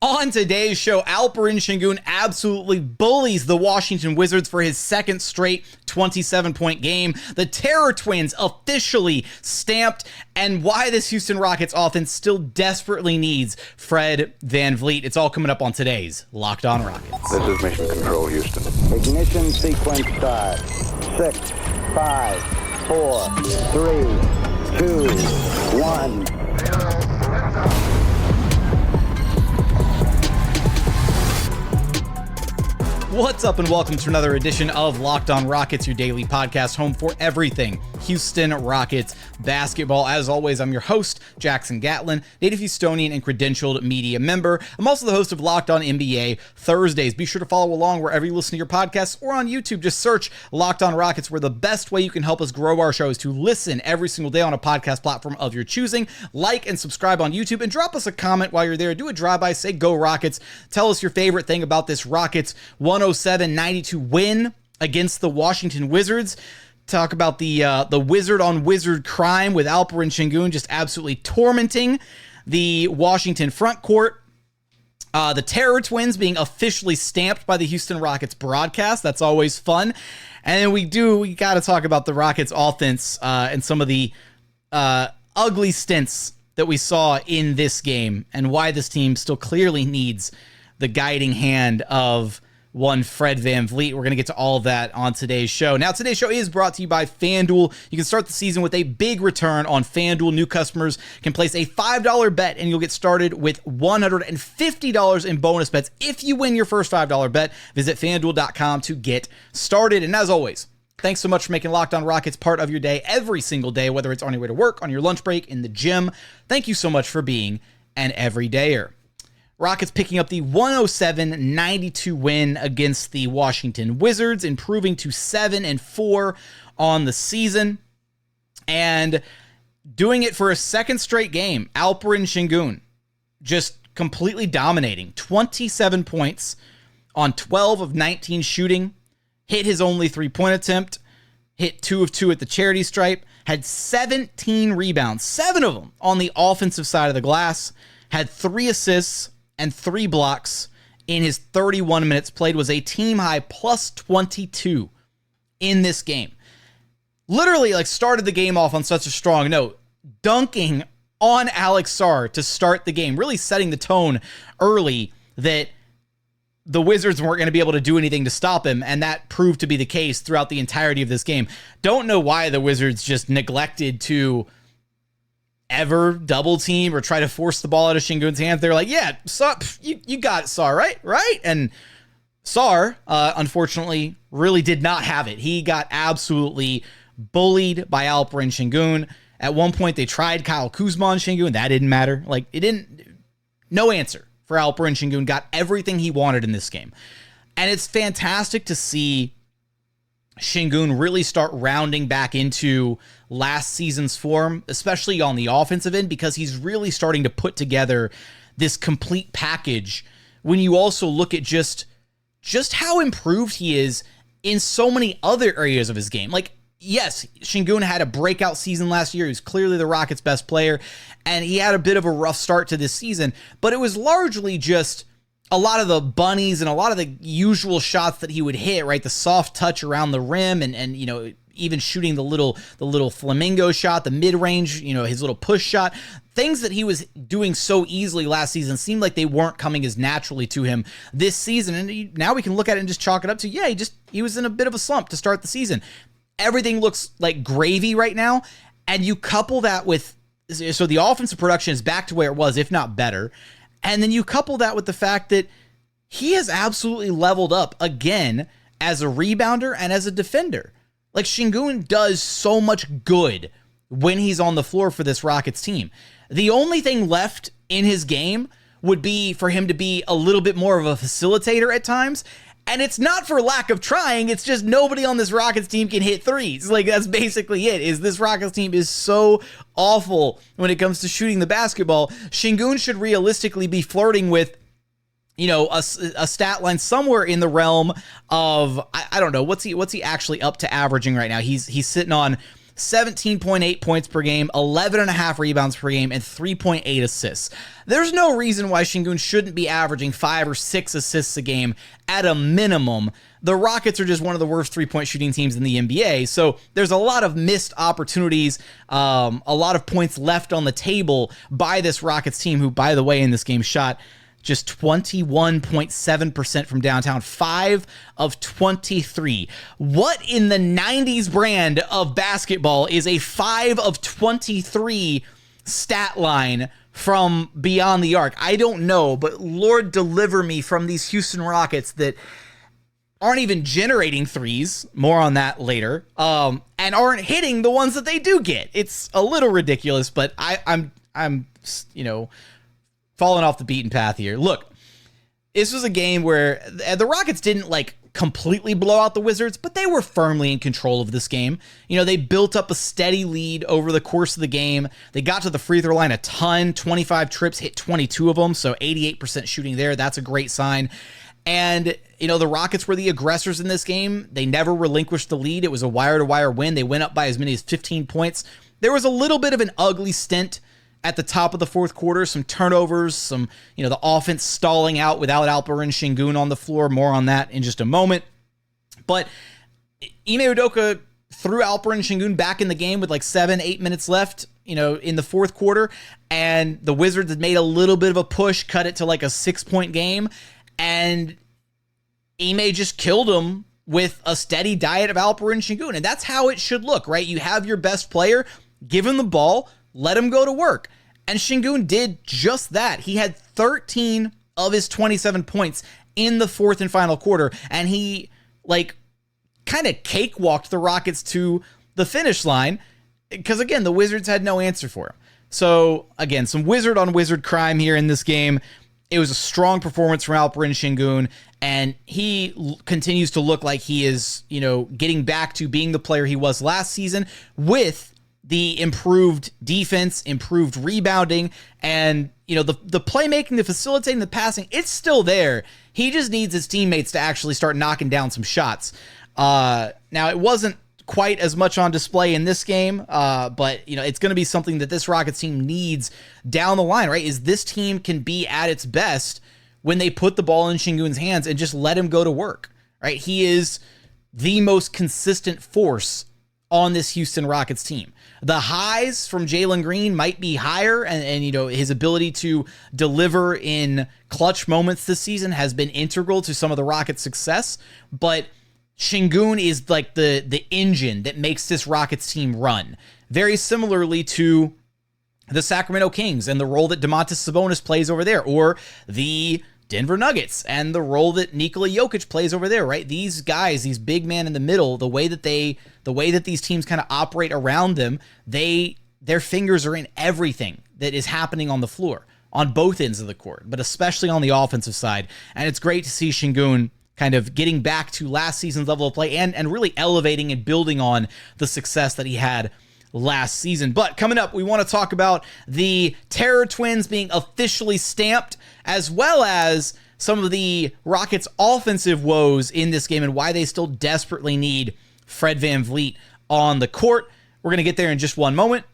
On today's show, Alperen Sengun absolutely bullies the Washington Wizards for his second straight 27-point game. The Terror Twins officially stamped, and why this Houston Rockets offense still desperately needs Fred VanVleet. It's all coming up on today's Locked On Rockets. This is Mission Control, Houston. Ignition sequence start. 6, 5, 4, 3, 2, 1. What's up and welcome to another edition of Locked On Rockets, your daily podcast home for everything Houston Rockets basketball. As always, I'm your host, Jackson Gatlin, native Houstonian and credentialed media member. I'm also the host of Locked On NBA Thursdays. Be sure to follow along wherever you listen to your podcasts or on YouTube. Just search Locked On Rockets, where the best way you can help us grow our show is to listen every single day on a podcast platform of your choosing. Like and subscribe on YouTube and drop us a comment while you're there. Do a drive-by, say go Rockets. Tell us your favorite thing about this Rockets 107-92 win against the Washington Wizards. Talk about the wizard on wizard crime with Alperen Sengun just absolutely tormenting the Washington front court. The Terror Twins being officially stamped by the Houston Rockets broadcast. That's always fun. And then we got to talk about the Rockets offense and some of the ugly stints that we saw in this game and why this team still clearly needs the guiding hand of one Fred VanVleet. We're going to get to all of that on today's show. Now, today's show is brought to you by FanDuel. You can start the season with a big return on FanDuel. New customers can place a $5 bet, and you'll get started with $150 in bonus bets if you win your first $5 bet. Visit FanDuel.com to get started. And as always, thanks so much for making Locked On Rockets part of your day every single day, whether it's on your way to work, on your lunch break, in the gym. Thank you so much for being an everydayer. Rockets picking up the 107-92 win against the Washington Wizards, improving to 7-4 on the season, and doing it for a second straight game. Alperen Sengun just completely dominating. 27 points on 12 of 19 shooting, hit his only three-point attempt, hit 2 of 2 at the charity stripe, had 17 rebounds, 7 of them on the offensive side of the glass, had 3 assists, and 3 blocks in his 31 minutes played, was a team-high plus 22 in this game. Literally, started the game off on such a strong note, dunking on Alex Sarr to start the game, really setting the tone early that the Wizards weren't going to be able to do anything to stop him, and that proved to be the case throughout the entirety of this game. Don't know why the Wizards just neglected to ever double team or try to force the ball out of Sengun's hands. They're like, yeah, you got it, Sarr, right? And Sarr, unfortunately, really did not have it. He got absolutely bullied by Alperen Sengun. At one point, they tried Kyle Kuzma on Sengun. That didn't matter. No answer for Alperen Sengun. Got everything he wanted in this game. And it's fantastic to see Sengun really start rounding back into last season's form, especially on the offensive end, because he's really starting to put together this complete package when you also look at just how improved he is in so many other areas of his game. Yes, Sengun had a breakout season last year. He was clearly the Rockets' best player, and he had a bit of a rough start to this season, but it was largely just a lot of the bunnies and a lot of the usual shots that he would hit, right? The soft touch around the rim and even shooting the little flamingo shot, the mid-range, his little push shot. Things that he was doing so easily last season seemed like they weren't coming as naturally to him this season. And now we can look at it and just chalk it up to, he was in a bit of a slump to start the season. Everything looks like gravy right now. And you couple that with, so the offensive production is back to where it was, if not better. And then you couple that with the fact that he has absolutely leveled up again as a rebounder and as a defender. Sengun does so much good when he's on the floor for this Rockets team. The only thing left in his game would be for him to be a little bit more of a facilitator at times. And it's not for lack of trying. It's just nobody on this Rockets team can hit threes. That's basically it, is this Rockets team is so awful when it comes to shooting the basketball. Sengun should realistically be flirting with, a stat line somewhere in the realm of, I don't know, what's he actually up to averaging right now? He's sitting on 17.8 points per game, 11.5 rebounds per game, and 3.8 assists. There's no reason why Sengun shouldn't be averaging 5 or 6 assists a game at a minimum. The Rockets are just one of the worst three-point shooting teams in the NBA, so there's a lot of missed opportunities, a lot of points left on the table by this Rockets team, who, by the way, in this game shot just 21.7% from downtown, 5 of 23. What in the 90s brand of basketball is a 5 of 23 stat line from beyond the arc? I don't know, but Lord deliver me from these Houston Rockets that aren't even generating threes, more on that later, and aren't hitting the ones that they do get. It's a little ridiculous, but I'm falling off the beaten path here. Look, this was a game where the Rockets didn't completely blow out the Wizards, but they were firmly in control of this game. They built up a steady lead over the course of the game. They got to the free throw line a ton, 25 trips, hit 22 of them, so 88% shooting there. That's a great sign. And, the Rockets were the aggressors in this game. They never relinquished the lead. It was a wire-to-wire win. They went up by as many as 15 points. There was a little bit of an ugly stint at the top of the fourth quarter, some turnovers, some, the offense stalling out without Alperen Sengun on the floor. More on that in just a moment. But Ime Udoka threw Alperen Sengun back in the game with 7-8 minutes left, in the fourth quarter. And the Wizards had made a little bit of a push, cut it to a 6-point game. And Ime just killed him with a steady diet of Alperen Sengun. And that's how it should look, right? You have your best player, give him the ball, let him go to work. And Sengun did just that. He had 13 of his 27 points in the fourth and final quarter. And he kind of cakewalked the Rockets to the finish line because, again, the Wizards had no answer for him. So, again, some wizard on wizard crime here in this game. It was a strong performance from Alperen Sengun, and he continues to look like he is, getting back to being the player he was last season with the improved defense, improved rebounding, and, the playmaking, the facilitating, the passing, it's still there. He just needs his teammates to actually start knocking down some shots. Now, it wasn't quite as much on display in this game, but it's going to be something that this Rockets team needs down the line, right? Is this team can be at its best when they put the ball in Sengun's hands and just let him go to work, right? He is the most consistent force on this Houston Rockets team. The highs from Jalen Green might be higher, and his ability to deliver in clutch moments this season has been integral to some of the Rockets' success, but Sengun is the engine that makes this Rockets team run. Very similarly to the Sacramento Kings and the role that Domantas Sabonis plays over there, or the Denver Nuggets and the role that Nikola Jokic plays over there, right? These guys, these big men in the middle, the way that these teams kind of operate around them, their fingers are in everything that is happening on the floor, on both ends of the court, but especially on the offensive side. And it's great to see Sengun kind of getting back to last season's level of play and really elevating and building on the success that he had last season. But coming up, we want to talk about the Terror Twins being officially stamped, as well as some of the Rockets' offensive woes in this game and why they still desperately need Fred VanVleet on the court. We're going to get there in just one moment.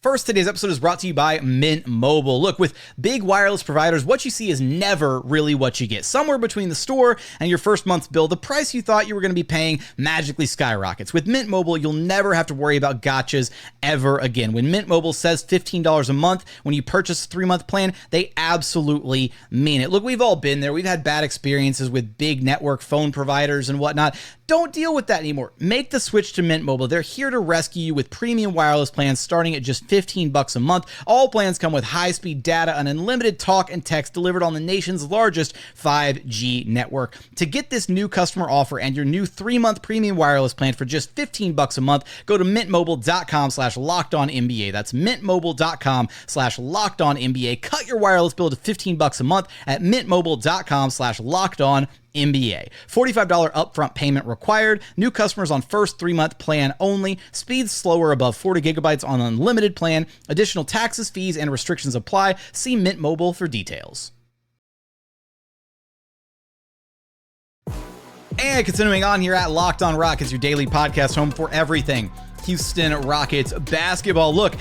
First, today's episode is brought to you by Mint Mobile. Look, with big wireless providers, what you see is never really what you get. Somewhere between the store and your first month's bill, the price you thought you were going to be paying magically skyrockets. With Mint Mobile, you'll never have to worry about gotchas ever again. When Mint Mobile says $15 a month when you purchase a 3-month plan, they absolutely mean it. Look, we've all been there. We've had bad experiences with big network phone providers and whatnot. Don't deal with that anymore. Make the switch to Mint Mobile. They're here to rescue you with premium wireless plans starting at just $15 a month. All plans come with high-speed data and unlimited talk and text delivered on the nation's largest 5G network. To get this new customer offer and your new 3-month premium wireless plan for just $15 a month, go to mintmobile.com/lockedonnba. That's mintmobile.com/lockedonnba. Cut your wireless bill to $15 a month at mintmobile.com/lockedonnba. $45 upfront payment required. New customers on first 3-month plan only. Speeds slower above 40 gigabytes on unlimited plan. Additional taxes, fees, and restrictions apply. See Mint Mobile for details. And continuing on here at Locked On Rockets, your daily podcast home for everything Houston Rockets basketball. Look,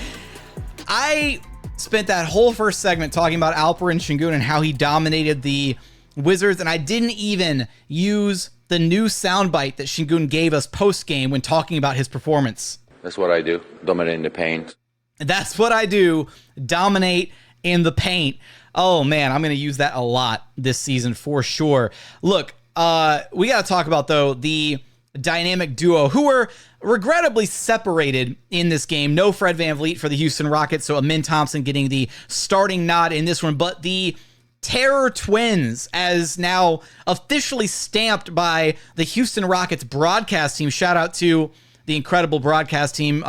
I spent that whole first segment talking about Alperen Sengun and how he dominated the Wizards, and I didn't even use the new soundbite that Sengun gave us post-game when talking about his performance. That's what I do, dominate in the paint. That's what I do, dominate in the paint. Oh man, I'm going to use that a lot this season for sure. Look, we got to talk about, though, the dynamic duo who were regrettably separated in this game. No Fred VanVleet for the Houston Rockets, so Eason Thompson getting the starting nod in this one, but the Terror Twins, as now officially stamped by the Houston Rockets broadcast team. Shout out to the incredible broadcast team,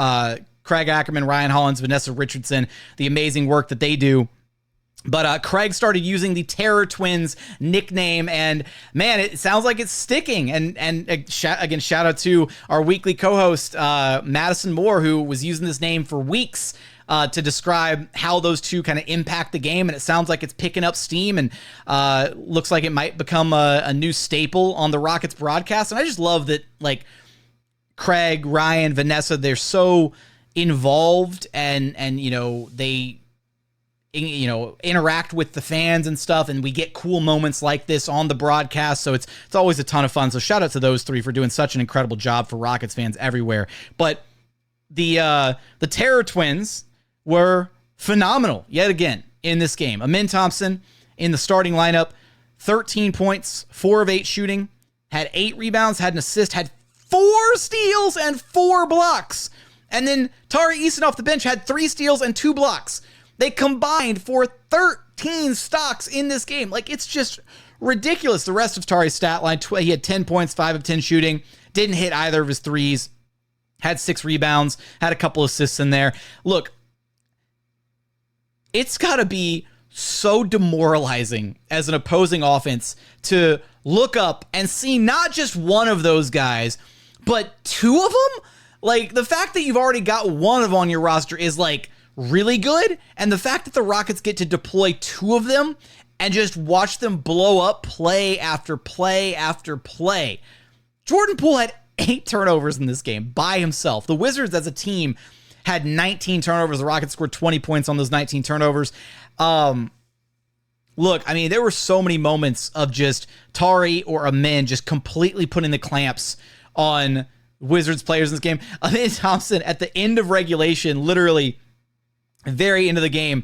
Craig Ackerman, Ryan Hollins, Vanessa Richardson, the amazing work that they do. But Craig started using the Terror Twins nickname, and man, it sounds like it's sticking. And again, shout out to our weekly co-host, Madison Moore, who was using this name for weeks to describe how those two kind of impact the game. And it sounds like it's picking up steam, and looks like it might become a new staple on the Rockets broadcast. And I just love that, like, Craig, Ryan, Vanessa, they're so involved, and they interact with the fans and stuff, and we get cool moments like this on the broadcast. So it's always a ton of fun. So shout out to those three for doing such an incredible job for Rockets fans everywhere. But the Terror Twins were phenomenal yet again in this game. Eason Thompson in the starting lineup, 13 points, 4 of 8 shooting, had 8 rebounds, had an assist, had 4 steals and 4 blocks. And then Tari Eason off the bench had 3 steals and 2 blocks. They combined for 13 stocks in this game. Like, it's just ridiculous. The rest of Tari's stat line, he had 10 points, 5 of 10 shooting, didn't hit either of his threes, had 6 rebounds, had a couple assists in there. Look, it's got to be so demoralizing as an opposing offense to look up and see not just one of those guys, but 2 of them. Like, the fact that you've already got one of them on your roster is, like, really good, and the fact that the Rockets get to deploy 2 of them and just watch them blow up play after play after play. Jordan Poole had 8 turnovers in this game by himself. The Wizards as a team had 19 turnovers. The Rockets scored 20 points on those 19 turnovers. Look, I mean, there were so many moments of just Tari or Eason just completely putting the clamps on Wizards players in this game. Eason Thompson at the end of regulation, literally very end of the game,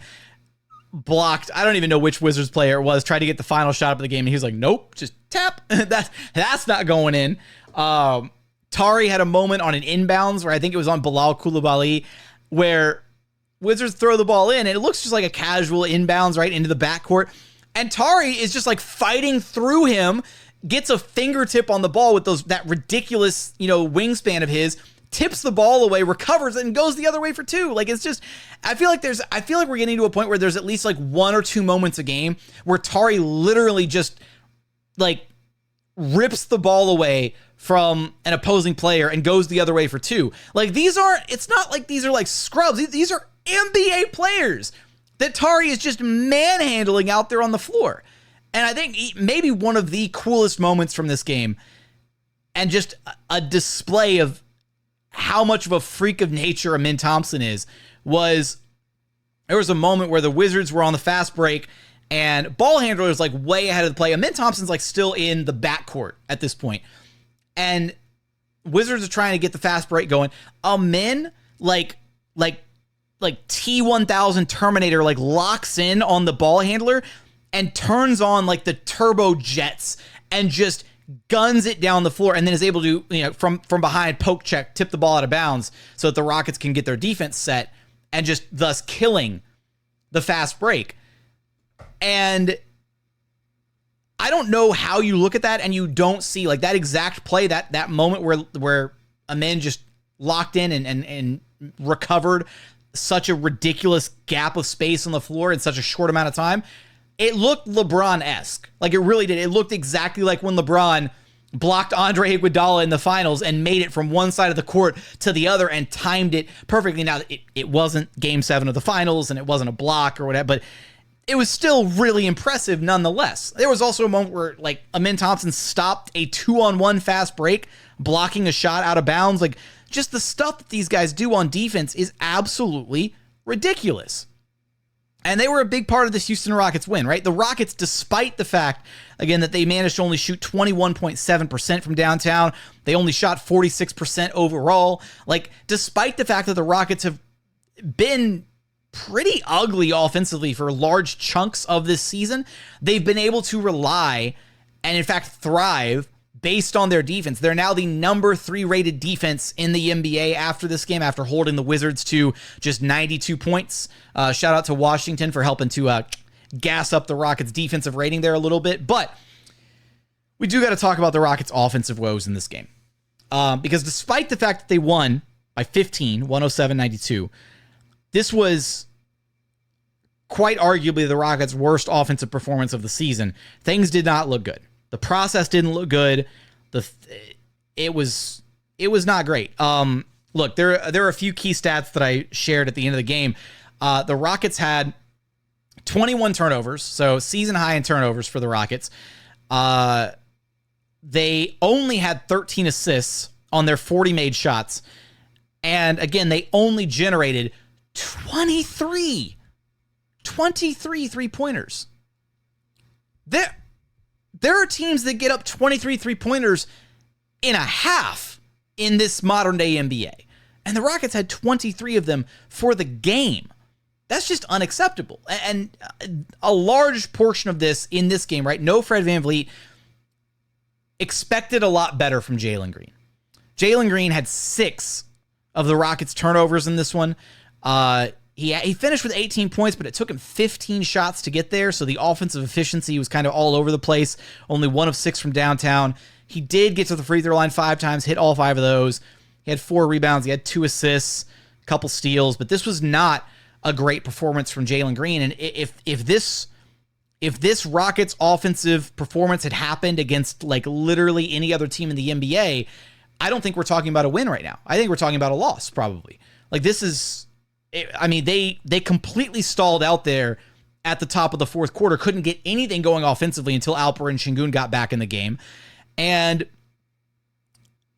blocked, I don't even know which Wizards player it was, tried to get the final shot of the game, and he was like, nope, just tap. That's not going in. Tari had a moment on an inbounds where I think it was on Bilal Coulibaly, where Wizards throw the ball in, and it looks just like a casual inbounds right into the backcourt, and Tari is just like fighting through him, gets a fingertip on the ball with that ridiculous, wingspan of his, tips the ball away, recovers, and goes the other way for 2. Like, it's just, I feel like we're getting to a point where there's at least like 1 or 2 moments a game where Tari literally just like rips the ball away from an opposing player and goes the other way for 2. Like, it's not like these are like scrubs. These are NBA players that Tari is just manhandling out there on the floor. And I think maybe one of the coolest moments from this game, and just a display of how much of a freak of nature Eason Thompson is, was there was a moment where the Wizards were on the fast break and ball handler was like way ahead of the play. Eason Thompson's like still in the backcourt at this point, and Wizards are trying to get the fast break going. Eason like T-1000 Terminator like locks in on the ball handler and turns on like the turbo jets and just guns it down the floor, and then is able to, from behind, poke check, tip the ball out of bounds so that the Rockets can get their defense set, and just thus killing the fast break. And I don't know how you look at that and you don't see like that exact play, that moment where Eason just locked in and recovered such a ridiculous gap of space on the floor in such a short amount of time. It looked LeBron-esque. Like, it really did. It looked exactly like when LeBron blocked Andre Iguodala in the finals and made it from one side of the court to the other and timed it perfectly. Now, it wasn't Game 7 of the finals, and it wasn't a block or whatever, but it was still really impressive nonetheless. There was also a moment where like Eason Thompson stopped a 2-on-1 fast break, blocking a shot out of bounds. Like just the stuff that these guys do on defense is absolutely ridiculous. And they were a big part of this Houston Rockets win, right? The Rockets, despite the fact, again, that they managed to only shoot 21.7% from downtown, they only shot 46% overall. Like, despite the fact that the Rockets have been pretty ugly offensively for large chunks of this season, they've been able to rely and, in fact, thrive based on their defense. They're now the number 3 rated defense in the NBA after this game, after holding the Wizards to just 92 points. Shout out to Washington for helping to gas up the Rockets' defensive rating there a little bit. But we do got to talk about the Rockets' offensive woes in this game. Because despite the fact that they won by 15, 107-92, this was quite arguably the Rockets' worst offensive performance of the season. Things did not look good. The process didn't look good. It was not great. Look, there are a few key stats that I shared at the end of the game. The Rockets had 21 turnovers, so season high in turnovers for the Rockets. They only had 13 assists on their 40 made shots. And again, they only generated 23 three-pointers. There are teams that get up 23 three-pointers in a half in this modern-day NBA. And the Rockets had 23 of them for the game. That's just unacceptable. And a large portion of this in this game, right? No Fred VanVleet. Expected a lot better from Jalen Green. Jalen Green had 6 of the Rockets' turnovers in this one. He finished with 18 points, but it took him 15 shots to get there, so the offensive efficiency was kind of all over the place. Only 1 of 6 from downtown. He did get to the free throw line 5 times, hit all 5 of those. He had 4 rebounds, he had 2 assists, a couple steals, but this was not a great performance from Jalen Green. And if this Rockets offensive performance had happened against like literally any other team in the NBA, I don't think we're talking about a win right now. I think we're talking about a loss, probably. Like this is... I mean, they completely stalled out there at the top of the fourth quarter, couldn't get anything going offensively until Alperen Sengun got back in the game. And,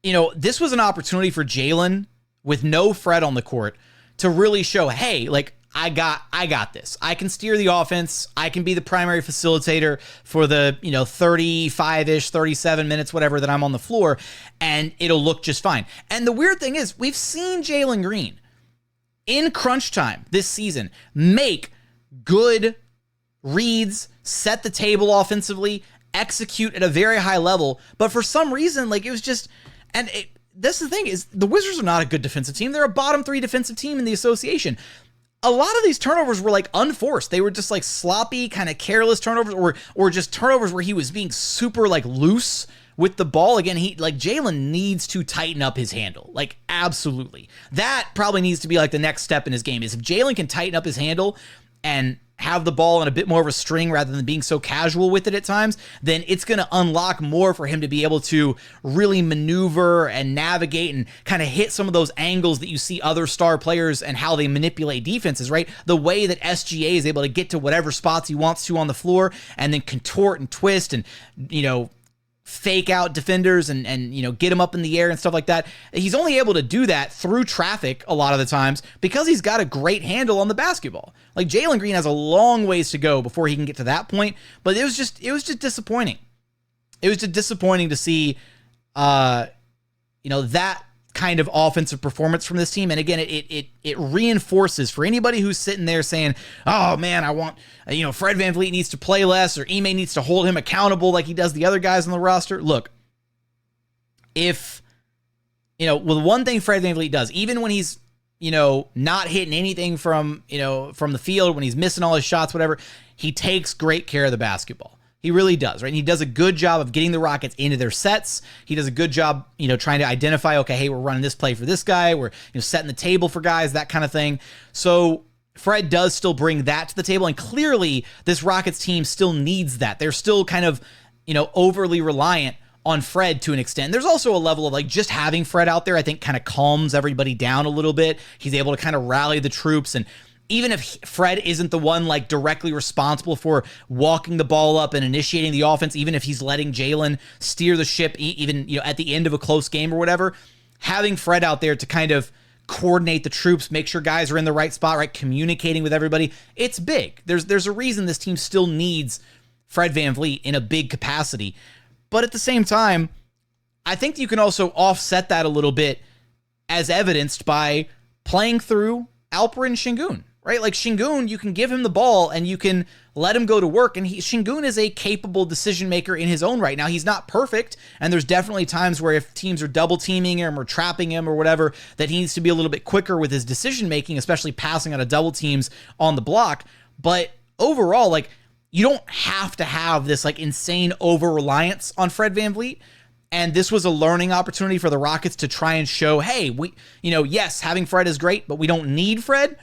you know, this was an opportunity for Jalen with no Fred on the court to really show, hey, like, I got this. I can steer the offense. I can be the primary facilitator for the, 35-ish, 37 minutes, whatever, that I'm on the floor, and it'll look just fine. And the weird thing is, we've seen Jalen Green in crunch time this season make good reads, set the table offensively, execute at a very high level, but for some reason, like, it was just, this is the thing, is the Wizards are not a good defensive team. They're a bottom 3 defensive team in the association. A lot of these turnovers were like unforced. They were just like sloppy, kind of careless turnovers, or just turnovers where he was being super like loose with the ball. Again, Jalen needs to tighten up his handle. Like, absolutely. That probably needs to be like the next step in his game, is if Jalen can tighten up his handle and have the ball in a bit more of a string rather than being so casual with it at times, then it's going to unlock more for him to be able to really maneuver and navigate and kind of hit some of those angles that you see other star players and how they manipulate defenses, right? The way that SGA is able to get to whatever spots he wants to on the floor and then contort and twist and, fake out defenders and get them up in the air and stuff like that. He's only able to do that through traffic a lot of the times because he's got a great handle on the basketball. Like, Jalen Green has a long ways to go before he can get to that point, but it was just disappointing. It was just disappointing to see that kind of offensive performance from this team. And again, it reinforces for anybody who's sitting there saying, oh man, I want, Fred VanVleet needs to play less, or Ime needs to hold him accountable like he does the other guys on the roster. Look, if, one thing Fred VanVleet does, even when he's, not hitting anything from the field, when he's missing all his shots, whatever, he takes great care of the basketball. He really does, right? And he does a good job of getting the Rockets into their sets. He does a good job, trying to identify, okay, hey, we're running this play for this guy. We're setting the table for guys, that kind of thing. So Fred does still bring that to the table. And clearly this Rockets team still needs that. They're still kind of, overly reliant on Fred to an extent. There's also a level of like just having Fred out there, I think, kind of calms everybody down a little bit. He's able to kind of rally the troops. And even if Fred isn't the one like directly responsible for walking the ball up and initiating the offense, even if he's letting Jalen steer the ship, even, you know, at the end of a close game or whatever, having Fred out there to kind of coordinate the troops, make sure guys are in the right spot, right, communicating with everybody, it's big. There's a reason this team still needs Fred VanVleet in a big capacity. But at the same time, I think you can also offset that a little bit as evidenced by playing through Alperen Sengun, right? Like Sengun, you can give him the ball and you can let him go to work. And Sengun is a capable decision maker in his own right. Now, he's not perfect. And there's definitely times where if teams are double teaming him or trapping him or whatever, that he needs to be a little bit quicker with his decision making, especially passing out of double teams on the block. But overall, like, you don't have to have this like insane over-reliance on Fred VanVleet. And this was a learning opportunity for the Rockets to try and show, hey, yes, having Fred is great, but we don't need Fred.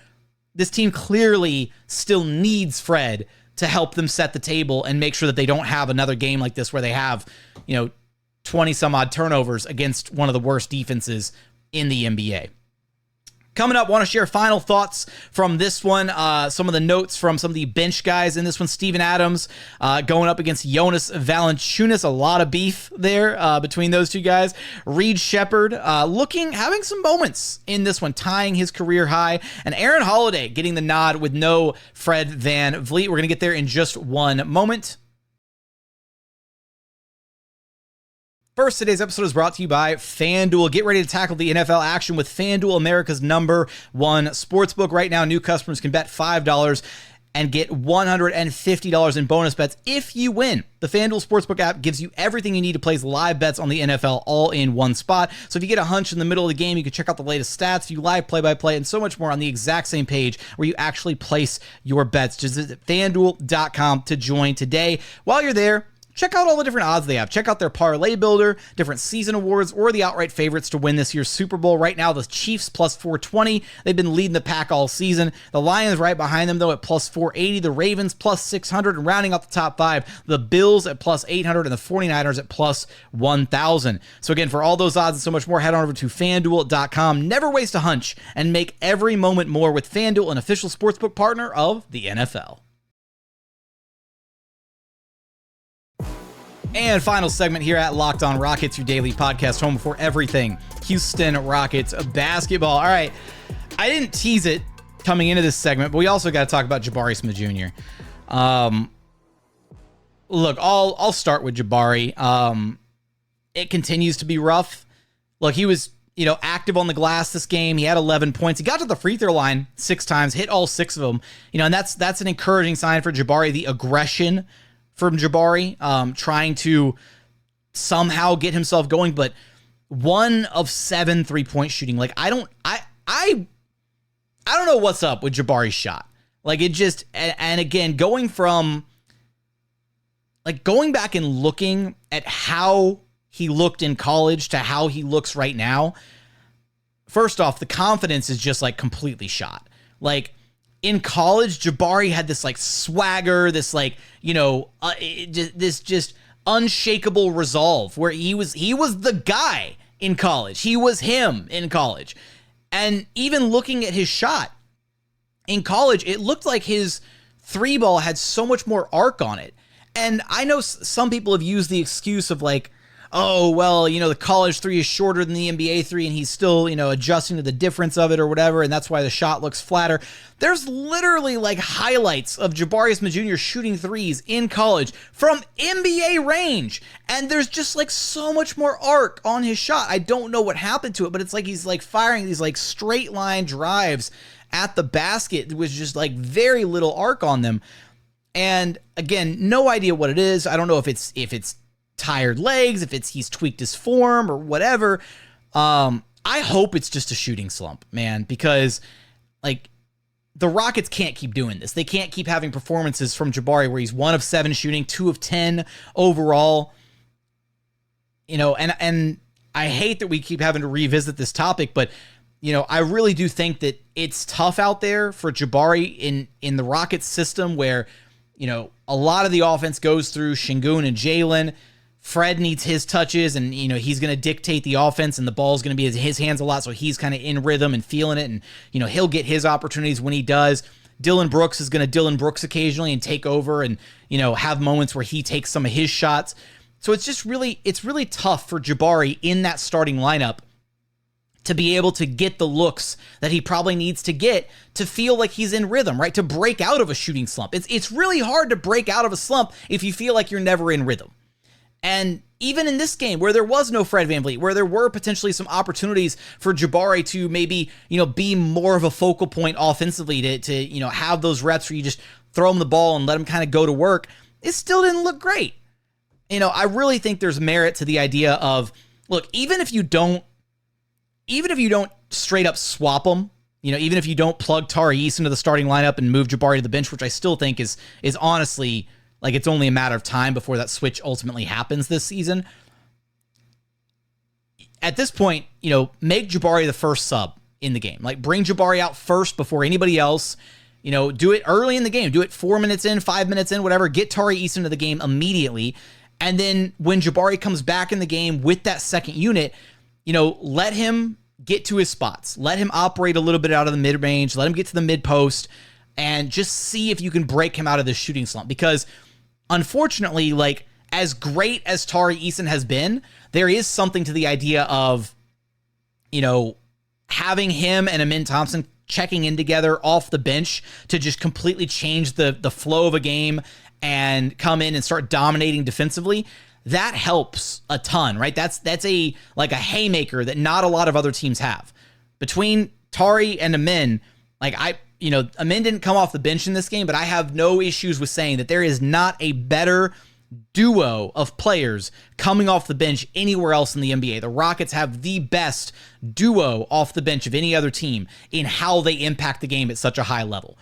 This team clearly still needs Fred to help them set the table and make sure that they don't have another game like this where they have, 20 some odd turnovers against one of the worst defenses in the NBA. Coming up, want to share final thoughts from this one. Some of the notes from some of the bench guys in this one. Steven Adams going up against Jonas Valanciunas. A lot of beef there between those two guys. Reed Shepard having some moments in this one, tying his career high. And Aaron Holiday getting the nod with no Fred VanVleet. We're going to get there in just one moment. First, today's episode is brought to you by FanDuel. Get ready to tackle the NFL action with FanDuel, America's #1 sportsbook. Right now, new customers can bet $5 and get $150 in bonus bets if you win. The FanDuel Sportsbook app gives you everything you need to place live bets on the NFL all in one spot. So if you get a hunch in the middle of the game, you can check out the latest stats, view live play-by-play, and so much more on the exact same page where you actually place your bets. Just visit FanDuel.com to join today. While you're there, check out all the different odds they have. Check out their parlay builder, different season awards, or the outright favorites to win this year's Super Bowl. Right now, the Chiefs plus 420. They've been leading the pack all season. The Lions right behind them, though, at plus 480. The Ravens plus 600. And rounding out the top five, the Bills at plus 800 and the 49ers at plus 1,000. So again, for all those odds and so much more, head on over to FanDuel.com. Never waste a hunch and make every moment more with FanDuel, an official sportsbook partner of the NFL. And final segment here at Locked On Rockets, your daily podcast home for everything Houston Rockets basketball. All right, I didn't tease it coming into this segment, but we also got to talk about Jabari Smith Jr. Look, I'll start with Jabari. It continues to be rough. Look, he was active on the glass this game. He had 11 points. He got to the free throw line 6 times, hit all 6 of them. And that's an encouraging sign for Jabari. The aggression from Jabari, trying to somehow get himself going, but 1 of 7 3-point shooting. Like, I don't know what's up with Jabari's shot. Like, it just, and again, going back and looking at how he looked in college to how he looks right now. First off, the confidence is just like completely shot. Like, in college, Jabari had this like swagger, this like, this just unshakable resolve where he was the guy in college. He was him in college. And even looking at his shot in college, it looked like his 3-ball had so much more arc on it. And I know some people have used the excuse of like, oh, well, the college 3 is shorter than the NBA 3 and he's still, adjusting to the difference of it or whatever, and that's why the shot looks flatter. There's literally like highlights of Jabari Smith Jr. shooting threes in college from NBA range, and there's just like so much more arc on his shot. I don't know what happened to it, but it's like he's like firing these like straight line drives at the basket with just like very little arc on them. And again, no idea what it is. I don't know if it's tired legs, if he's tweaked his form or whatever. I hope it's just a shooting slump, man, because like the Rockets can't keep doing this. They can't keep having performances from Jabari where he's 1 of 7 shooting, 2 of 10 overall. And I hate that we keep having to revisit this topic, but I really do think that it's tough out there for Jabari in the Rockets system where, a lot of the offense goes through Sengun and Jalen. Fred needs his touches, and he's going to dictate the offense, and the ball's going to be in his hands a lot, so he's kind of in rhythm and feeling it, and he'll get his opportunities when he does. Dillon Brooks is going to Dillon Brooks occasionally and take over and, have moments where he takes some of his shots. So it's really tough for Jabari in that starting lineup to be able to get the looks that he probably needs to get to feel like he's in rhythm, right? To break out of a shooting slump. It's really hard to break out of a slump if you feel like you're never in rhythm. And even in this game where there was no Fred VanVleet, where there were potentially some opportunities for Jabari to maybe, be more of a focal point offensively to have those reps where you just throw him the ball and let him kind of go to work, it still didn't look great. I really think there's merit to the idea of, look, even if you don't straight up swap them, even if you don't plug Tari into the starting lineup and move Jabari to the bench, which I still think is honestly, like, it's only a matter of time before that switch ultimately happens this season. At this point, make Jabari the first sub in the game. Like, bring Jabari out first before anybody else. Do it early in the game. Do it 4 minutes in, 5 minutes in, whatever. Get Tari into the game immediately. And then when Jabari comes back in the game with that second unit, let him get to his spots. Let him operate a little bit out of the mid-range. Let him get to the mid-post and just see if you can break him out of this shooting slump. Because unfortunately, like, as great as Tari Eason has been, there is something to the idea of, having him and Eason Thompson checking in together off the bench to just completely change the flow of a game and come in and start dominating defensively. That helps a ton, right? That's a haymaker that not a lot of other teams have. Between Tari and Eason, Eason didn't come off the bench in this game, but I have no issues with saying that there is not a better duo of players coming off the bench anywhere else in the NBA. The Rockets have the best duo off the bench of any other team in how they impact the game at such a high level.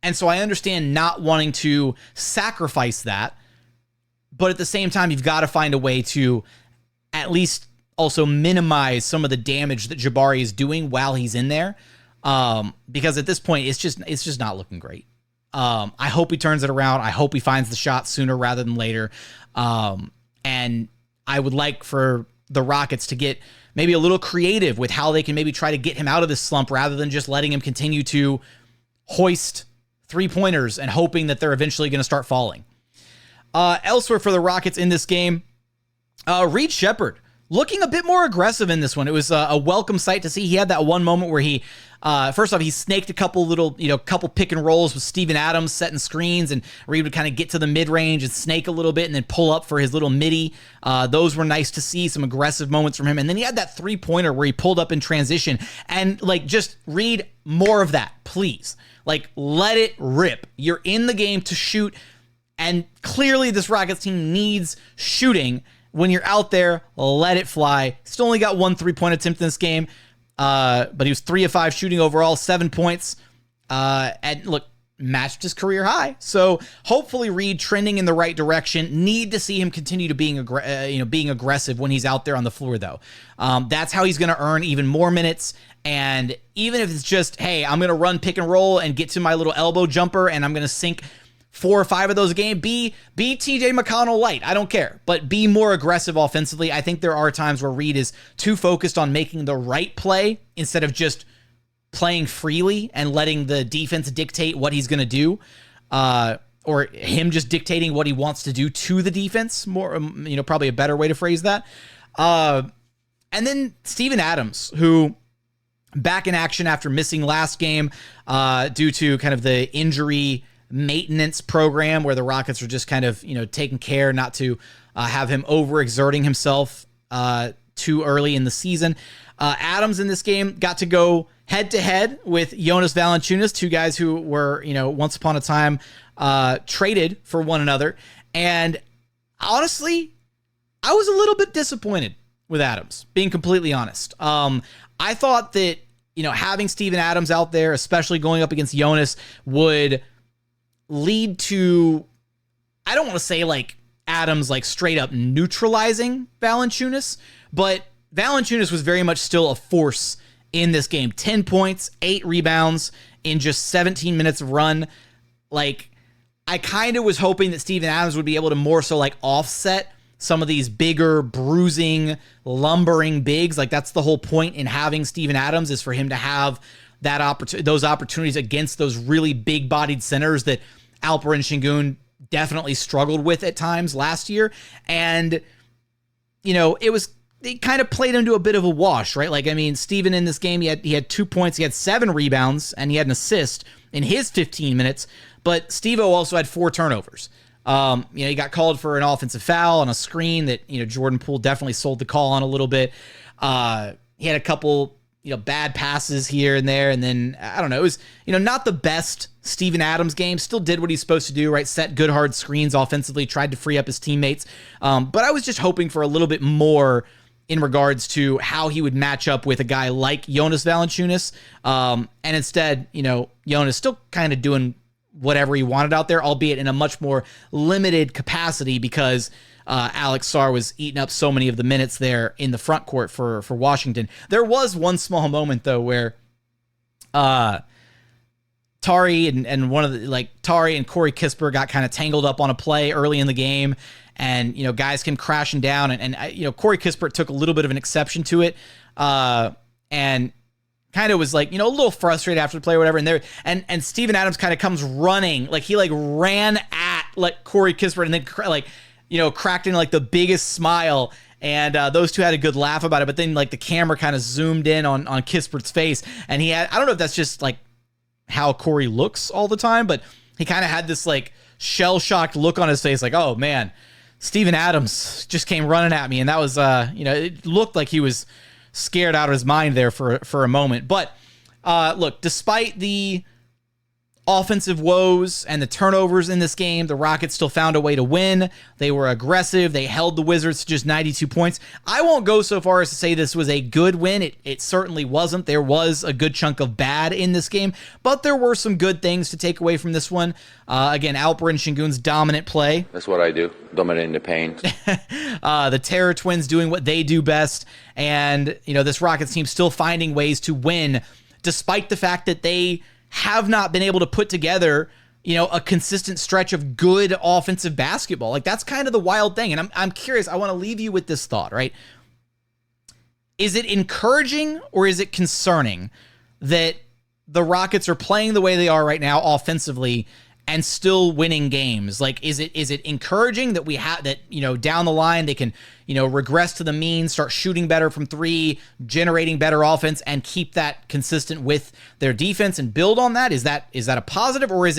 And so I understand not wanting to sacrifice that, but at the same time, you've got to find a way to at least also minimize some of the damage that Jabari is doing while he's in there. Because at this point, it's just not looking great. I hope he turns it around. I hope he finds the shot sooner rather than later. And I would like for the Rockets to get maybe a little creative with how they can maybe try to get him out of this slump rather than just letting him continue to hoist three-pointers and hoping that they're eventually going to start falling. Elsewhere for the Rockets in this game, Reed Shepard looking a bit more aggressive in this one. It was a welcome sight to see. He had that one moment where he, first off, he snaked a couple pick and rolls with Steven Adams setting screens, and Reed would kind of get to the mid-range and snake a little bit and then pull up for his little midi. Those were nice to see, some aggressive moments from him. And then he had that three-pointer where he pulled up in transition, and just Reed, more of that, please. Let it rip. You're in the game to shoot, and clearly this Rockets team needs shooting. When you're out there, let it fly. Still only got one three-point attempt in this game, but he was 3 of 5 shooting overall, 7 points, and look, matched his career high. So hopefully Reed trending in the right direction. Need to see him continue to being aggressive when he's out there on the floor, though. That's how he's going to earn even more minutes. And even if it's just, hey, I'm going to run pick and roll and get to my little elbow jumper, and I'm going to sink 4 or 5 of those a game, be TJ McConnell light. I don't care, but be more aggressive offensively. I think there are times where Reed is too focused on making the right play instead of just playing freely and letting the defense dictate what he's going to do, or him just dictating what he wants to do to the defense. More, probably a better way to phrase that. And then Steven Adams, who back in action after missing last game due to kind of the injury maintenance program where the Rockets were just kind of, taking care not to have him overexerting himself too early in the season. Adams in this game got to go head to head with Jonas Valanciunas, two guys who were, once upon a time traded for one another. And honestly, I was a little bit disappointed with Adams, being completely honest. I thought that, having Steven Adams out there, especially going up against Jonas, would lead to, I don't want to say Adams straight up neutralizing Valanciunas, but Valanciunas was very much still a force in this game. 10 points, 8 rebounds in just 17 minutes of run. I kind of was hoping that Steven Adams would be able to more so offset some of these bigger, bruising, lumbering bigs. That's the whole point in having Steven Adams, is for him to have those opportunities against those really big-bodied centers that Alperen Sengun definitely struggled with at times last year. And, it kind of played into a bit of a wash, right? Like, I mean, Steven in this game, he had 2 points, he had 7 rebounds, and he had an assist in his 15 minutes. But Steve-O also had 4 turnovers. He got called for an offensive foul on a screen that, Jordan Poole definitely sold the call on a little bit. He had a couple, bad passes here and there. And then, I don't know, it was, not the best Steven Adams game. Still did what he's supposed to do, right? Set good hard screens offensively, tried to free up his teammates. But I was just hoping for a little bit more in regards to how he would match up with a guy like Jonas Valanciunas. And instead, Jonas still kind of doing whatever he wanted out there, albeit in a much more limited capacity because Alex Sarr was eating up so many of the minutes there in the front court for Washington. There was one small moment, though, where Tari and Tari and Corey Kispert got kind of tangled up on a play early in the game. And, guys came crashing down. And Corey Kispert took a little bit of an exception to it. And kind of was like, a little frustrated after the play or whatever. And Steven Adams kind of comes running. Like, he ran at Corey Kispert and then cracked in the biggest smile. And those two had a good laugh about it. But then the camera kind of zoomed in on Kispert's face. And he had, I don't know if that's just how Corey looks all the time, but he kind of had this shell-shocked look on his face. Like, oh man, Steven Adams just came running at me. And that was, it looked like he was scared out of his mind there for a moment. But look, despite the offensive woes and the turnovers in this game, the Rockets still found a way to win. They were aggressive. They held the Wizards to just 92 points. I won't go so far as to say this was a good win. It certainly wasn't. There was a good chunk of bad in this game, but there were some good things to take away from this one. Again, Alperen Sengun's dominant play. That's what I do, dominating the paint. The Terror Twins doing what they do best. And, this Rockets team still finding ways to win, despite the fact that they have not been able to put together, a consistent stretch of good offensive basketball. That's kind of the wild thing. And I'm curious, I want to leave you with this thought, right? Is it encouraging or is it concerning that the Rockets are playing the way they are right now offensively and still winning games? Is it encouraging that we have that, down the line they can, regress to the mean, start shooting better from 3, generating better offense, and keep that consistent with their defense and build on that? Is that a positive, or is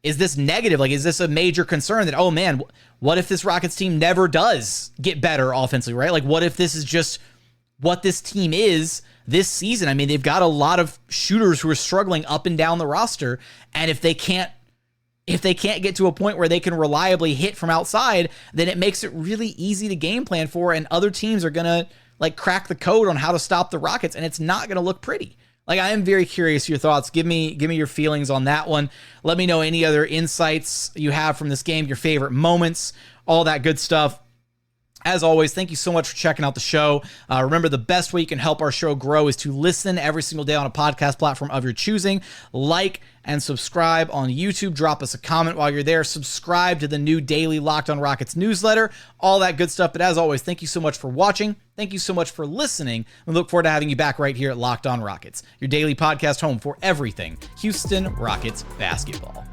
this negative? Is this a major concern that, oh man, what if this Rockets team never does get better offensively, right? What if this is just what this team is this season? I mean, they've got a lot of shooters who are struggling up and down the roster, and if they can't get to a point where they can reliably hit from outside, then it makes it really easy to game plan for, and other teams are going to crack the code on how to stop the Rockets, and it's not going to look pretty. I am very curious your thoughts. Give me your feelings on that one. Let me know any other insights you have from this game, your favorite moments, all that good stuff. As always, thank you so much for checking out the show. Remember, the best way you can help our show grow is to listen every single day on a podcast platform of your choosing. Like and subscribe on YouTube. Drop us a comment while you're there. Subscribe to the new daily Locked on Rockets newsletter. All that good stuff. But as always, thank you so much for watching. Thank you so much for listening. We look forward to having you back right here at Locked on Rockets, your daily podcast home for everything Houston Rockets basketball.